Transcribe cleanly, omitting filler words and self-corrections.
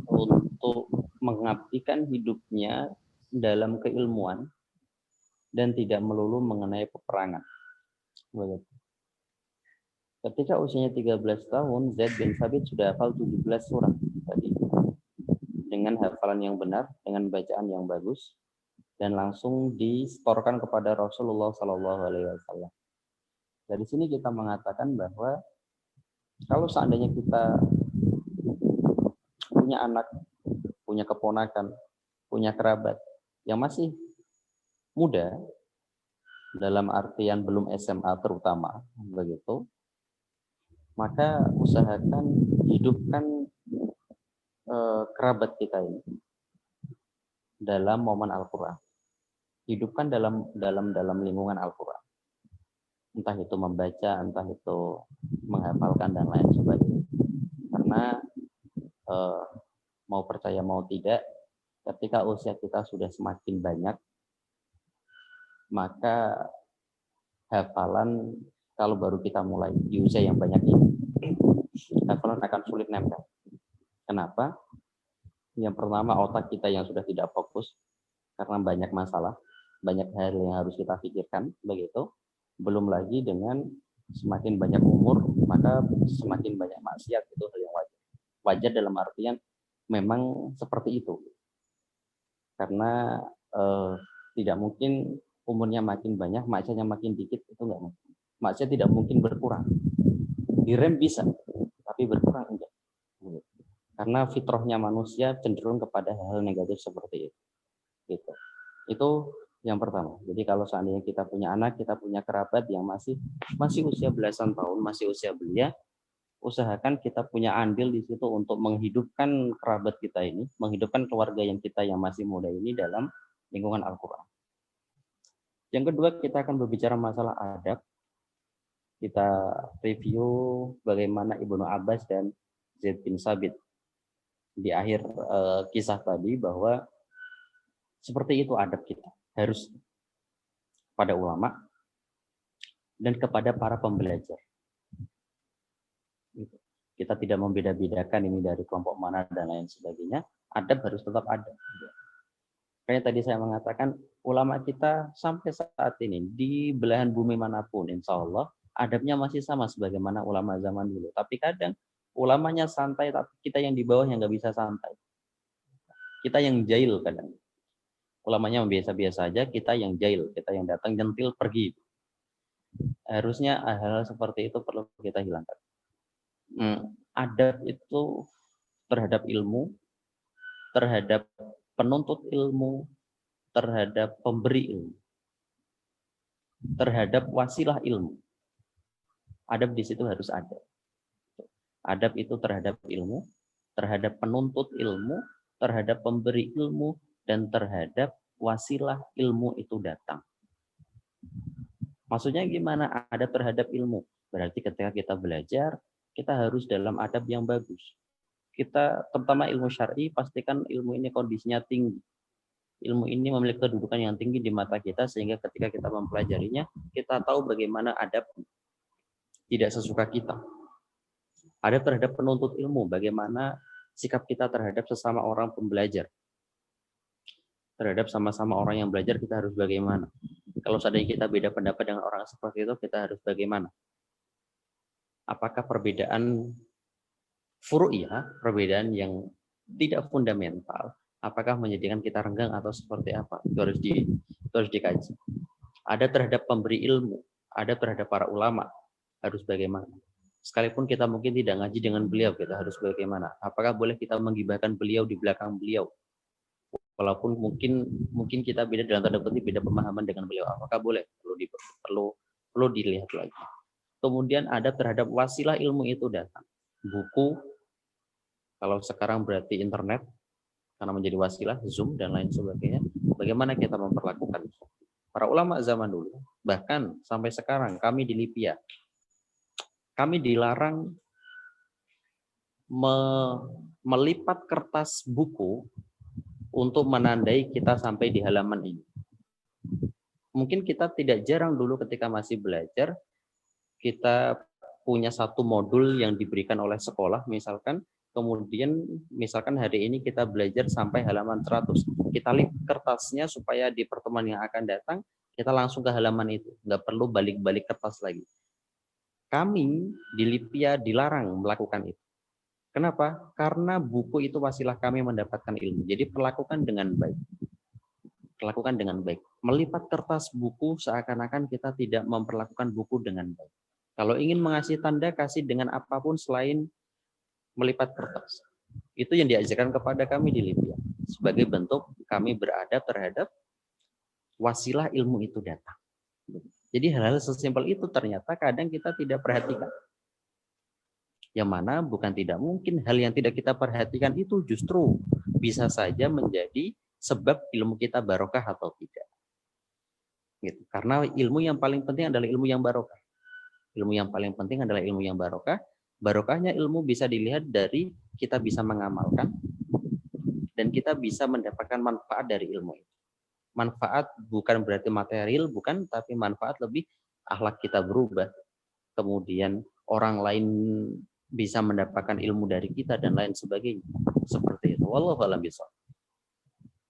untuk mengabdikan hidupnya dalam keilmuan dan tidak melulu mengenai peperangan. Begitu. Ketika usianya 13 tahun, Zaid bin Thabit sudah hafal 17 surah tadi dengan hafalan yang benar, dengan bacaan yang bagus, dan langsung disetorkan kepada Rasulullah Shallallahu Alaihi Wasallam. Dari sini kita mengatakan bahwa kalau seandainya kita punya anak, punya keponakan, punya kerabat yang masih muda, dalam artian belum SMA terutama, begitu, maka usahakan hidupkan kerabat kita ini dalam momen Al-Quran. Hidupkan dalam lingkungan Al-Quran. Entah itu membaca, entah itu menghafalkan dan lain sebagainya. Karena mau percaya mau tidak, ketika usia kita sudah semakin banyak, maka hafalan kalau baru kita mulai di usia yang banyak ini, hafalan akan sulit nempel. Kenapa? Yang pertama, otak kita yang sudah tidak fokus karena banyak masalah, banyak hal yang harus kita pikirkan, begitu. Belum lagi dengan semakin banyak umur, maka semakin banyak maksiat, itu hal yang wajar. Wajar dalam artian memang seperti itu. Karena tidak mungkin umurnya makin banyak, maksiatnya makin dikit, itu enggak mungkin. Maksiat tidak mungkin berkurang. Direm bisa, tapi berkurang enggak. Karena fitrahnya manusia cenderung kepada hal-hal negatif seperti itu. Gitu. Itu yang pertama. Jadi kalau seandainya kita punya anak, kita punya kerabat yang masih usia belasan tahun, masih usia belia, usahakan kita punya andil di situ untuk menghidupkan kerabat kita ini, menghidupkan keluarga yang kita yang masih muda ini dalam lingkungan Al-Quran. Yang kedua, kita akan berbicara masalah adab. Kita review bagaimana Ibnu Abbas dan Zaid bin Sabit di akhir kisah tadi, bahwa seperti itu adab kita, harus pada ulama dan kepada para pembelajar. Kita tidak membeda-bedakan ini dari kelompok mana dan lain sebagainya. Adab harus tetap ada. Kayak tadi saya mengatakan, ulama kita sampai saat ini di belahan bumi manapun, insya Allah adabnya masih sama sebagaimana ulama zaman dulu. Tapi kadang ulamanya santai, tapi kita yang di bawah yang nggak bisa santai. Kita yang jahil kadang. Ulamanya biasa-biasa aja, kita yang jahil, kita yang datang nyentil pergi. Harusnya hal-hal seperti itu perlu kita hilangkan. Adab itu terhadap ilmu, terhadap penuntut ilmu, terhadap pemberi ilmu, terhadap wasilah ilmu. Adab di situ harus ada. Adab itu terhadap ilmu, terhadap penuntut ilmu, terhadap pemberi ilmu, dan terhadap wasilah ilmu itu datang. Maksudnya gimana? Adab terhadap ilmu. Berarti ketika kita belajar, kita harus dalam adab yang bagus. Kita, terutama ilmu syar'i, pastikan ilmu ini kondisinya tinggi. Ilmu ini memiliki kedudukan yang tinggi di mata kita, sehingga ketika kita mempelajarinya, kita tahu bagaimana adab tidak sesuka kita. Adab terhadap penuntut ilmu, bagaimana sikap kita terhadap sesama orang pembelajar. Terhadap sama-sama orang yang belajar, kita harus bagaimana. Kalau seandainya kita beda pendapat dengan orang seperti itu, kita harus bagaimana. Apakah perbedaan furu'iyah, perbedaan yang tidak fundamental, apakah menjadikan kita renggang atau seperti apa? Itu harus dikaji. Ada terhadap pemberi ilmu, ada terhadap para ulama, harus bagaimana. Sekalipun kita mungkin tidak ngaji dengan beliau, kita harus bagaimana. Apakah boleh kita menggibahkan beliau di belakang beliau? Walaupun mungkin kita beda dalam tanda kutip, beda pemahaman dengan beliau, apakah boleh? Perlu dilihat lagi. Kemudian ada terhadap wasilah ilmu itu datang. Buku, kalau sekarang berarti internet, karena menjadi wasilah, Zoom, dan lain sebagainya. Bagaimana kita memperlakukan? Para ulama zaman dulu, bahkan sampai sekarang, kami di Libya, kami dilarang melipat kertas buku untuk menandai kita sampai di halaman ini. Mungkin kita tidak jarang dulu ketika masih belajar, kita punya satu modul yang diberikan oleh sekolah, misalkan kemudian misalkan hari ini kita belajar sampai halaman 100. Kita lihat kertasnya supaya di pertemuan yang akan datang, kita langsung ke halaman itu. Nggak perlu balik-balik kertas lagi. Kami di Lipia dilarang melakukan itu. Kenapa? Karena buku itu wasilah kami mendapatkan ilmu. Jadi perlakukan dengan baik. Lakukan dengan baik. Melipat kertas buku seakan-akan kita tidak memperlakukan buku dengan baik. Kalau ingin mengasih tanda, kasih dengan apapun selain melipat kertas. Itu yang diajarkan kepada kami di Libya. Sebagai bentuk kami beradab terhadap wasilah ilmu itu datang. Jadi hal-hal sesimpel itu ternyata kadang kita tidak perhatikan. Yang mana bukan tidak mungkin hal yang tidak kita perhatikan itu justru bisa saja menjadi sebab ilmu kita barokah atau tidak. Gitu. Karena ilmu yang paling penting adalah ilmu yang barokah. Ilmu yang paling penting adalah ilmu yang barokah. Barokahnya ilmu bisa dilihat dari kita bisa mengamalkan dan kita bisa mendapatkan manfaat dari ilmu itu. Manfaat bukan berarti material, bukan, tapi manfaat lebih akhlak kita berubah. Kemudian orang lain bisa mendapatkan ilmu dari kita dan lain sebagainya. Seperti itu. Wallahu a'lam bishawab.